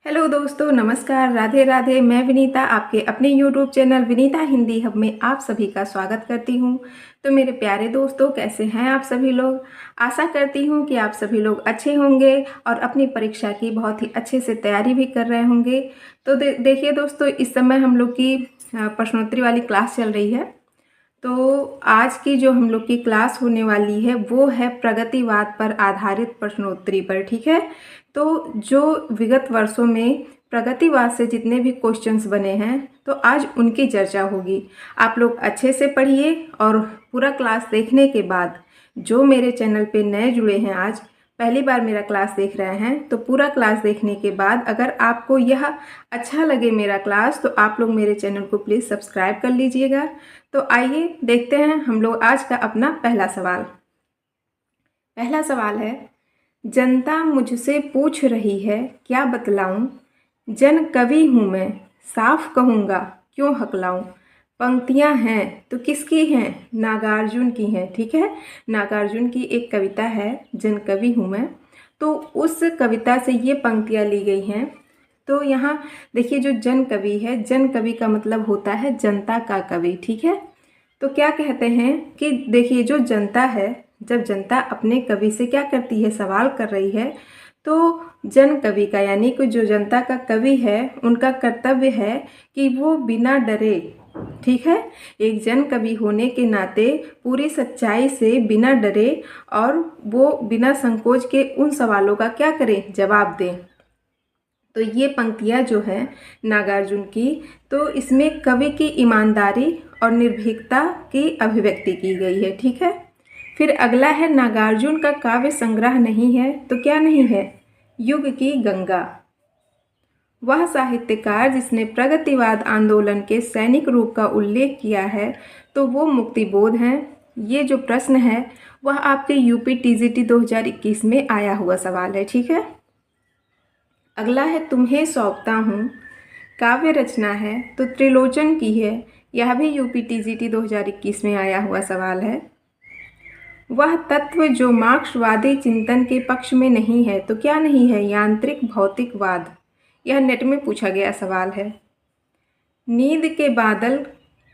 Hello दोस्तों, नमस्कार, राधे राधे। मैं विनीता आपके अपने YouTube channel Vinita Hindi hub में आप सभी का स्वागत करती हूं। तो मेरे प्यारे दोस्तों, कैसे हैं आप सभी लोग। आशा करती हूं कि आप सभी लोग अच्छे होंगे और अपनी परीक्षा की बहुत ही अच्छे से तैयारी भी कर रहे होंगे। तो देखिए दोस्तों, इस समय हम लोग की प्रश्नोत्तरी वाली क्लास चल रही है। तो आज की जो हम लोग की क्लास होने वाली है वो है प्रगतिवाद पर आधारित प्रश्नोत्तरी पर। ठीक है, तो जो विगत वर्षों में प्रगतिवाद से जितने भी क्वेश्चंस बने हैं तो आज उनकी चर्चा होगी। आप लोग अच्छे से पढ़िए और पूरा क्लास देखने के बाद जो मेरे चैनल पे नए जुड़े हैं, आज पहली बार मेरा क्लास देख रहे हैं, तो पूरा क्लास देखने के बाद अगर आपको यह अच्छा लगे मेरा क्लास तो आप लोग मेरे चैनल को प्लीज़ सब्सक्राइब कर लीजिएगा। तो आइए देखते हैं हम लोग आज का अपना पहला सवाल। पहला सवाल है, जनता मुझसे पूछ रही है क्या बतलाऊं, जन कवि हूँ मैं साफ कहूँगा क्यों हकलाऊं। पंक्तियां हैं तो किसकी हैं, नागार्जुन की हैं। ठीक है, नागार्जुन की एक कविता है जन कवि हूँ मैं, तो उस कविता से ये पंक्तियां ली गई हैं। तो यहाँ देखिए, जो जन कवि है, जन कवि का मतलब होता है जनता का कवि। ठीक है, तो क्या कहते हैं कि देखिए, जो जनता है, जब जनता अपने कवि से क्या करती है, सवाल कर रही है, तो जन कवि का यानी कि जो जनता का कवि है उनका कर्तव्य है कि वो बिना डरे, ठीक है, एक जन कवि होने के नाते पूरी सच्चाई से बिना डरे और वो बिना संकोच के उन सवालों का क्या करें, जवाब दें। तो ये पंक्तियाँ जो है नागार्जुन की, तो इसमें कवि की ईमानदारी और निर्भीकता की अभिव्यक्ति की गई है। ठीक है, फिर अगला है, नागार्जुन का काव्य संग्रह नहीं है तो क्या नहीं है, युग की गंगा। वह साहित्यकार जिसने प्रगतिवाद आंदोलन के सैनिक रूप का उल्लेख किया है तो वो मुक्तिबोध हैं। ये जो प्रश्न है वह आपके यूपी टीजीटी 2021 में आया हुआ सवाल है। ठीक है, अगला है, तुम्हें सौंपता हूँ, काव्य रचना है तो त्रिलोचन की है। यह भी यूपी टीजीटी 2021 में आया हुआ सवाल है। वह तत्व जो मार्क्सवादी चिंतन के पक्ष में नहीं है तो क्या नहीं है, यांत्रिक भौतिकवाद। यह नेट में पूछा गया सवाल है। नींद के बादल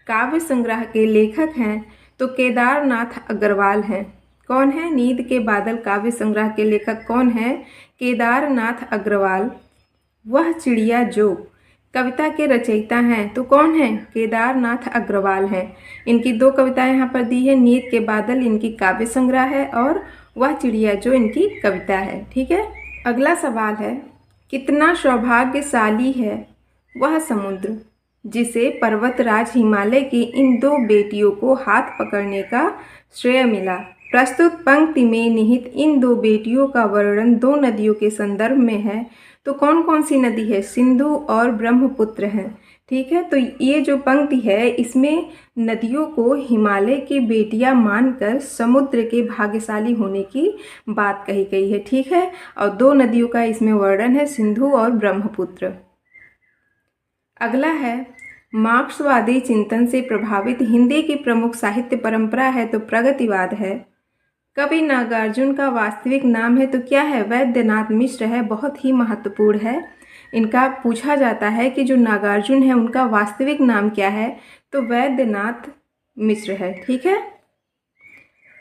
काव्य संग्रह के लेखक हैं तो केदारनाथ अग्रवाल हैं। कौन है, नींद के बादल काव्य संग्रह के लेखक कौन है, केदारनाथ अग्रवाल। वह चिड़िया जो कविता के रचयिता हैं तो कौन है, केदारनाथ अग्रवाल हैं। इनकी दो कविताएं यहाँ पर दी है, नींद के बादल इनकी काव्य संग्रह है और वह चिड़िया जो इनकी कविता है। ठीक है, अगला सवाल है, कितना सौभाग्यशाली है वह समुद्र जिसे पर्वतराज हिमालय की इन दो बेटियों को हाथ पकड़ने का श्रेय मिला। प्रस्तुत पंक्ति में निहित इन दो बेटियों का वर्णन दो नदियों के संदर्भ में है तो कौन कौन सी नदी है, सिंधु और ब्रह्मपुत्र हैं। ठीक है, तो ये जो पंक्ति है इसमें नदियों को हिमालय की बेटियां मानकर समुद्र के भाग्यशाली होने की बात कही गई है। ठीक है, और दो नदियों का इसमें वर्णन है, सिंधु और ब्रह्मपुत्र। अगला है, मार्क्सवादी चिंतन से प्रभावित हिंदी की प्रमुख साहित्य परंपरा है तो प्रगतिवाद है। कवि नागार्जुन का वास्तविक नाम है तो क्या है, वैद्यनाथ मिश्र है। बहुत ही महत्वपूर्ण है, इनका पूछा जाता है कि जो नागार्जुन है उनका वास्तविक नाम क्या है, तो वैद्यनाथ मिश्र है। ठीक है,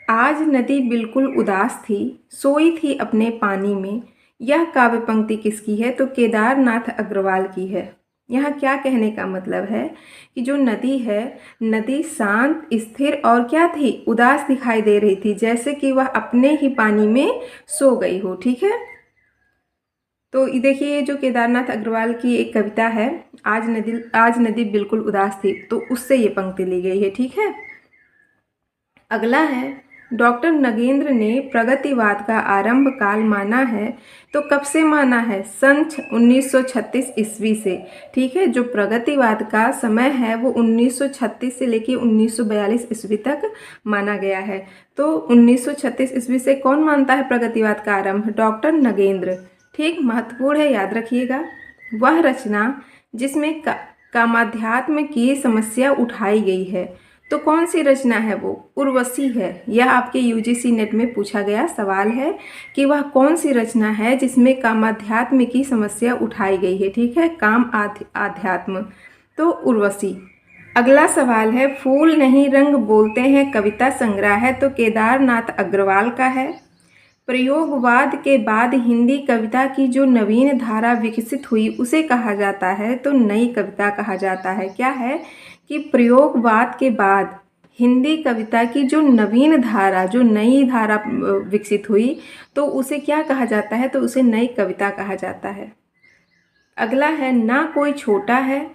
आज नदी बिल्कुल उदास थी, सोई थी अपने पानी में। यह काव्य पंक्ति किसकी है, तो केदारनाथ अग्रवाल की है। यहाँ क्या कहने का मतलब है कि जो नदी है, नदी शांत, स्थिर और क्या थी, उदास दिखाई दे रही थी, जैसे कि वह अपने ही पानी में सो गई हो। ठीक है, तो देखिए, ये जो केदारनाथ अग्रवाल की एक कविता है, आज नदी बिल्कुल उदास थी, तो उससे ये पंक्ति ली गई है। ठीक है, अगला है, डॉक्टर नगेंद्र ने प्रगतिवाद का आरंभ काल माना है तो कब से माना है, सन 1936 ईस्वी से। ठीक है, जो प्रगतिवाद का समय है वो 1936 से लेकर 1942 ईस्वी तक माना गया है। तो 1936 ईस्वी से कौन मानता है प्रगतिवाद का आरंभ, डॉक्टर नगेंद्र। ठीक, महत्वपूर्ण है, याद रखिएगा। वह रचना जिसमें कामाध्यात्म की समस्या उठाई गई है तो कौन सी रचना है वो? उर्वशी है। यह आपके यूजीसी नेट में पूछा गया सवाल है कि वह कौन सी रचना है जिसमें कामाध्यात्म की समस्या उठाई गई है। ठीक है, काम आध्यात्म, तो उर्वशी। अगला सवाल है, फूल नहीं रंग बोलते हैं कविता संग्रह है, तो केदारनाथ अग्रवाल का है। प्रयोगवाद के बाद हिंदी कविता की जो नवीन धारा विकसित हुई उसे कहा जाता है तो नई कविता कहा जाता है। क्या है कि प्रयोगवाद के बाद हिंदी कविता की जो नवीन धारा, जो नई धारा विकसित हुई तो उसे क्या कहा जाता है? तो उसे नई कविता कहा जाता है। अगला है, ना कोई छोटा है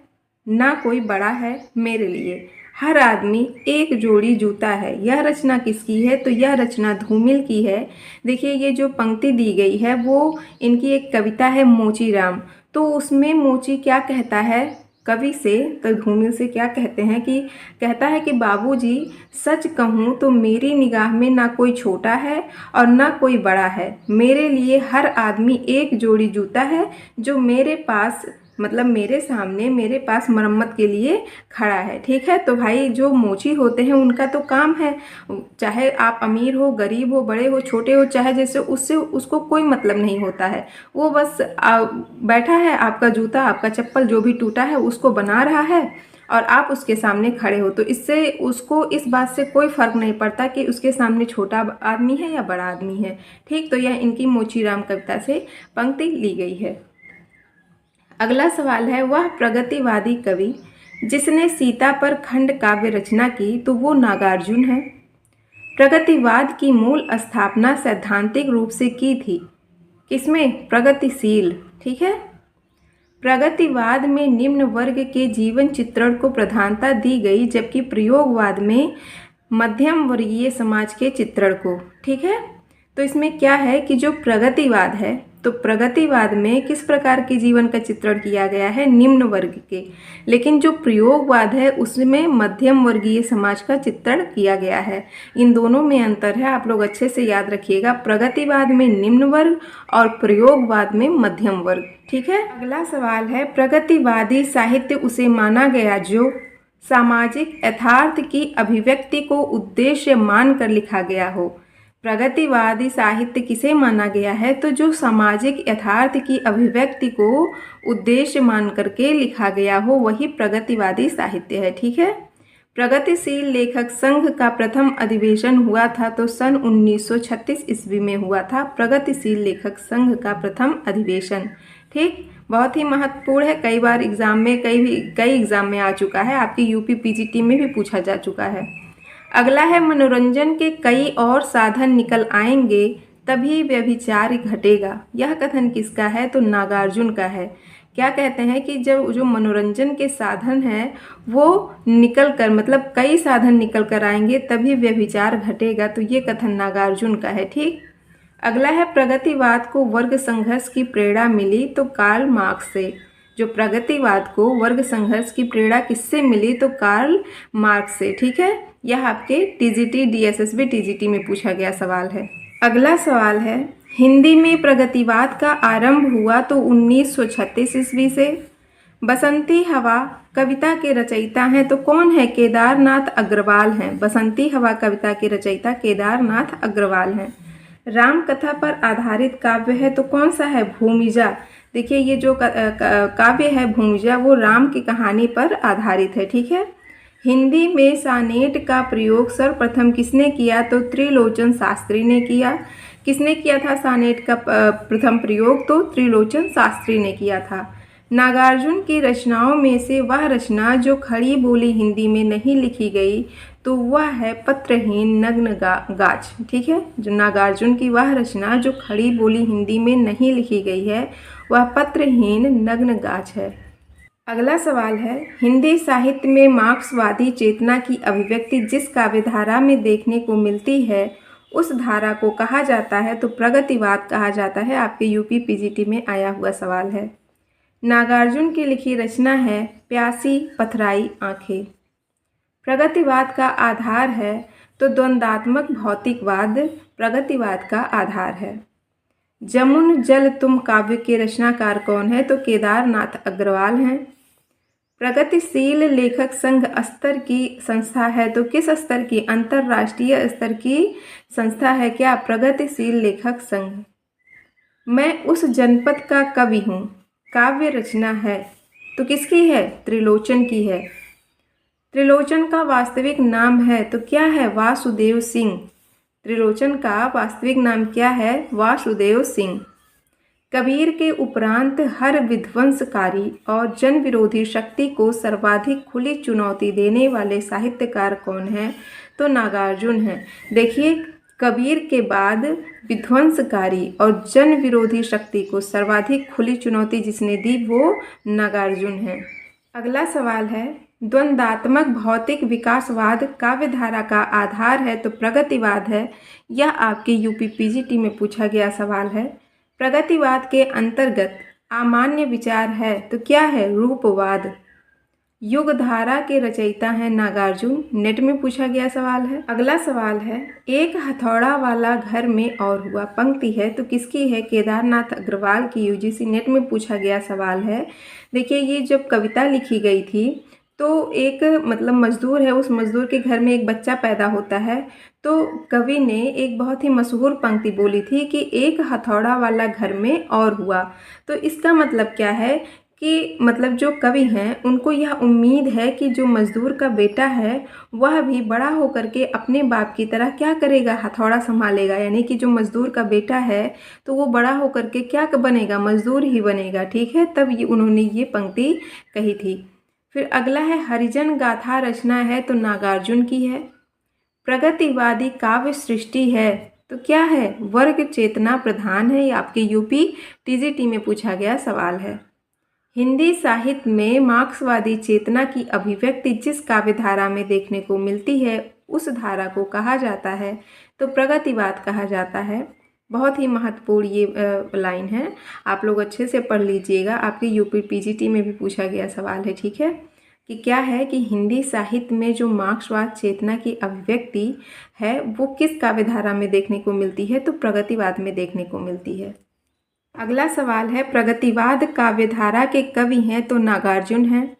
ना कोई बड़ा है मेरे लिए, हर आदमी एक जोड़ी जूता है। यह रचना किसकी है? तो यह रचना धूमिल की है। देखिए, ये जो पंक्ति दी गई है वो इनकी एक कविता है मोचीराम। तो उसमें मोची क्या कहता है कवि से? तो धूमिल से क्या कहते हैं कि कहता है कि बाबूजी, सच कहूँ तो मेरी निगाह में ना कोई छोटा है और ना कोई बड़ा है, मेरे लिए हर आदमी एक जोड़ी जूता है जो मेरे पास, मतलब मेरे सामने, मेरे पास मरम्मत के लिए खड़ा है। ठीक है, तो भाई जो मोची होते हैं उनका तो काम है, चाहे आप अमीर हो, गरीब हो, बड़े हो, छोटे हो, चाहे जैसे, उससे उसको कोई मतलब नहीं होता है। वो बस बैठा है, आपका जूता, आपका चप्पल जो भी टूटा है उसको बना रहा है और आप उसके सामने खड़े हो, तो इससे उसको इस बात से कोई फ़र्क नहीं पड़ता कि उसके सामने छोटा आदमी है या बड़ा आदमी है। ठीक, तो यह इनकी मोचीराम कविता से पंक्ति ली गई है। अगला सवाल है, वह प्रगतिवादी कवि जिसने सीता पर खंड काव्य रचना की, तो वो नागार्जुन है। प्रगतिवाद की मूल स्थापना सैद्धांतिक रूप से की थी किसमें? प्रगतिशील। ठीक है, प्रगतिवाद में निम्न वर्ग के जीवन चित्रण को प्रधानता दी गई, जबकि प्रयोगवाद में मध्यम वर्गीय समाज के चित्रण को। ठीक है, तो इसमें क्या है कि जो प्रगतिवाद है, तो प्रगतिवाद में किस प्रकार के जीवन का चित्रण किया गया है? निम्न वर्ग के। लेकिन जो प्रयोगवाद है उसमें मध्यम वर्गीय समाज का चित्रण किया गया है। इन दोनों में अंतर है, आप लोग अच्छे से याद रखिएगा। प्रगतिवाद में निम्न वर्ग और प्रयोगवाद में मध्यम वर्ग। ठीक है, अगला सवाल है, प्रगतिवादी साहित्य उसे माना गया जो सामाजिक यथार्थ की अभिव्यक्ति को उद्देश्य मानकर लिखा गया हो। प्रगतिवादी साहित्य किसे माना गया है? तो जो सामाजिक यथार्थ की अभिव्यक्ति को उद्देश्य मान करके लिखा गया हो वही प्रगतिवादी साहित्य है। ठीक है, प्रगतिशील लेखक संघ का प्रथम अधिवेशन हुआ था तो सन 1936 ईस्वी में हुआ था प्रगतिशील लेखक संघ का प्रथम अधिवेशन। ठीक, बहुत ही महत्वपूर्ण है, कई बार एग्जाम में, कई एग्जाम में आ चुका है, आपकी यूपी पीजीटी में भी पूछा जा चुका है। अगला है, मनोरंजन के कई और साधन निकल आएंगे तभी व्यभिचार घटेगा। यह कथन किसका है? तो नागार्जुन का है। क्या कहते हैं कि जब जो मनोरंजन के साधन हैं वो निकल कर, मतलब कई साधन निकल कर आएंगे तभी व्यभिचार घटेगा, तो ये कथन नागार्जुन का है। ठीक, अगला है, प्रगतिवाद को वर्ग संघर्ष की प्रेरणा मिली, तो कार्ल मार्क्स से। जो प्रगतिवाद को वर्ग संघर्ष की प्रेरणा किससे मिली? तो कार्ल मार्क्स से। ठीक है, यह आपके टीजीटी, डीएसएसबी, टीजीटी में पूछा गया सवाल है। अगला सवाल है, हिंदी में प्रगतिवाद का आरंभ हुआ तो 1936 ईस्वी से। बसंती हवा कविता के रचयिता हैं तो कौन है? केदारनाथ अग्रवाल हैं। बसंती हवा कविता के रचयिता केदारनाथ अग्रवाल हैं। राम कथा पर आधारित काव्य है तो कौन सा है? भूमिजा। देखिए, ये जो काव्य है भूमिजा वो राम की कहानी पर आधारित है। ठीक है, हिंदी में सानेट का प्रयोग सर्वप्रथम किसने किया? तो त्रिलोचन शास्त्री ने किया। किसने किया था सानेट का प्रथम प्रयोग? तो त्रिलोचन शास्त्री ने किया था। नागार्जुन की रचनाओं में से वह रचना जो खड़ी बोली हिंदी में नहीं लिखी गई तो वह है पत्रहीन नग्न गाछ। ठीक है, जो नागार्जुन की वह रचना जो खड़ी बोली हिंदी में नहीं लिखी गई है वह पत्रहीन नग्न गाछ है। अगला सवाल है, हिंदी साहित्य में मार्क्सवादी चेतना की अभिव्यक्ति जिस काव्यधारा में देखने को मिलती है उस धारा को कहा जाता है तो प्रगतिवाद कहा जाता है। आपके यूपी पीजीटी में आया हुआ सवाल है। नागार्जुन की लिखी रचना है प्यासी पथराई आंखें। प्रगतिवाद का आधार है तो द्वंद्वात्मक भौतिकवाद प्रगतिवाद का आधार है। जमुन जल तुम काव्य के रचनाकार कौन है? तो केदारनाथ अग्रवाल हैं। प्रगतिशील लेखक संघ स्तर की संस्था है, तो किस स्तर की? अंतर्राष्ट्रीय स्तर की संस्था है क्या? प्रगतिशील लेखक संघ। मैं उस जनपद का कवि हूँ, काव्य रचना है, तो किसकी है? त्रिलोचन की है। त्रिलोचन का वास्तविक नाम है, तो क्या है? वासुदेव सिंह। त्रिलोचन का वास्तविक नाम क्या है? वासुदेव सिंह। कबीर के उपरांत हर विध्वंसकारी और जन विरोधी शक्ति को सर्वाधिक खुली चुनौती देने वाले साहित्यकार कौन हैं? तो नागार्जुन हैं। देखिए, कबीर के बाद विध्वंसकारी और जन विरोधी शक्ति को सर्वाधिक खुली चुनौती जिसने दी वो नागार्जुन है। अगला सवाल है, द्वंद्वात्मक भौतिक विकासवाद काव्यधारा का आधार है, तो प्रगतिवाद है। यह आपके यूपी पीजीटी में पूछा गया सवाल है। प्रगतिवाद के अंतर्गत अमान्य विचार है, तो क्या है? रूपवाद। युगधारा के रचयिता हैं नागार्जुन, नेट में पूछा गया सवाल है। अगला सवाल है, एक हथौड़ा वाला घर में और हुआ, पंक्ति है, तो किसकी है? केदारनाथ अग्रवाल की। यूजीसी नेट में पूछा गया सवाल है। देखिए, ये जब कविता लिखी गई थी तो एक मतलब मजदूर है, उस मजदूर के घर में एक बच्चा पैदा होता है, तो कवि ने एक बहुत ही मशहूर पंक्ति बोली थी कि एक हथौड़ा वाला घर में और हुआ। तो इसका मतलब क्या है कि मतलब जो कवि हैं उनको यह उम्मीद है कि जो मजदूर का बेटा है वह भी बड़ा होकर के अपने बाप की तरह क्या करेगा? हथौड़ा संभालेगा। यानी कि जो मजदूर का बेटा है तो वो बड़ा होकर के क्या बनेगा? मजदूर ही बनेगा। ठीक है, तब ये उन्होंने ये पंक्ति कही थी। फिर अगला है, हरिजन गाथा रचना है, तो नागार्जुन की है। प्रगतिवादी काव्य सृष्टि है, तो क्या है? वर्ग चेतना प्रधान है। ये आपके यूपी टीजीटी में पूछा गया सवाल है। हिंदी साहित्य में मार्क्सवादी चेतना की अभिव्यक्ति जिस काव्यधारा में देखने को मिलती है उस धारा को कहा जाता है, तो प्रगतिवाद कहा जाता है। बहुत ही महत्वपूर्ण ये लाइन है, आप लोग अच्छे से पढ़ लीजिएगा। आपके यूपी पीजीटी में भी पूछा गया सवाल है। ठीक है, कि क्या है कि हिंदी साहित्य में जो मार्क्सवाद चेतना की अभिव्यक्ति है वो किस काव्यधारा में देखने को मिलती है? तो प्रगतिवाद में देखने को मिलती है। अगला सवाल है, प्रगतिवाद काव्यधारा के कवि हैं, तो नागार्जुन हैं।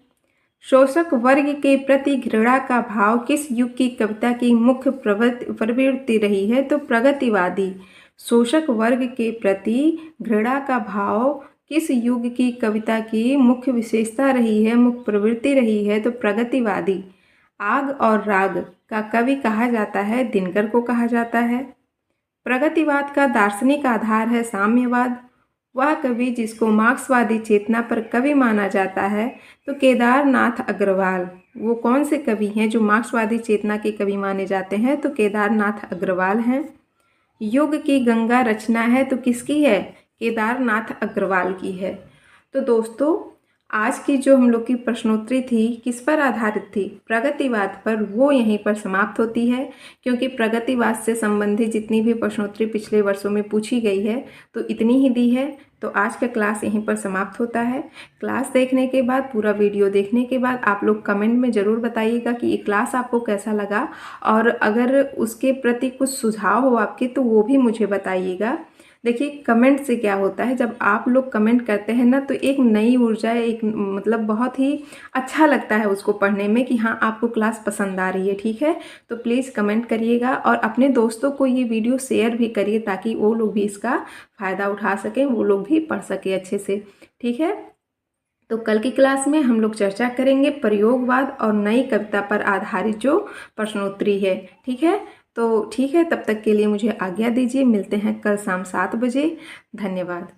शोषक वर्ग के प्रति घृणा का भाव किस युग की कविता की मुख्य प्रवृत्ति रही है? तो प्रगतिवादी। शोषक वर्ग के प्रति घृणा का भाव किस युग की कविता की मुख्य विशेषता रही है, मुख्य प्रवृत्ति रही है? तो प्रगतिवादी। आग और राग का कवि कहा जाता है, दिनकर को कहा जाता है। प्रगतिवाद का दार्शनिक आधार है साम्यवाद। वह कवि जिसको मार्क्सवादी चेतना पर कवि माना जाता है, तो केदारनाथ अग्रवाल। वो कौन से कवि हैं जो मार्क्सवादी चेतना के कवि माने जाते हैं? तो केदारनाथ अग्रवाल हैं। युग की गंगा रचना है, तो किसकी है? केदारनाथ अग्रवाल की है। तो दोस्तों, आज की जो हम लोग की प्रश्नोत्तरी थी किस पर आधारित थी? प्रगतिवाद पर। वो यहीं पर समाप्त होती है, क्योंकि प्रगतिवाद से संबंधित जितनी भी प्रश्नोत्तरी पिछले वर्षों में पूछी गई है तो इतनी ही दी है। तो आज का क्लास यहीं पर समाप्त होता है। क्लास देखने के बाद, पूरा वीडियो देखने के बाद आप लोग कमेंट में ज़रूर बताइएगा कि ये क्लास आपको कैसा लगा, और अगर उसके प्रति कुछ सुझाव हो आपके तो वो भी मुझे बताइएगा। देखिए, कमेंट से क्या होता है, जब आप लोग कमेंट करते हैं ना तो एक नई ऊर्जा, एक मतलब बहुत ही अच्छा लगता है उसको पढ़ने में कि हाँ आपको क्लास पसंद आ रही है। ठीक है, तो प्लीज़ कमेंट करिएगा और अपने दोस्तों को ये वीडियो शेयर भी करिए ताकि वो लोग भी इसका फ़ायदा उठा सकें, वो लोग भी पढ़ सकें अच्छे से। ठीक है, तो कल की क्लास में हम लोग चर्चा करेंगे प्रयोगवाद और नई कविता पर आधारित जो प्रश्नोत्तरी है। ठीक है, तो ठीक है, तब तक के लिए मुझे आज्ञा दीजिए। मिलते हैं कल शाम 7 बजे। धन्यवाद।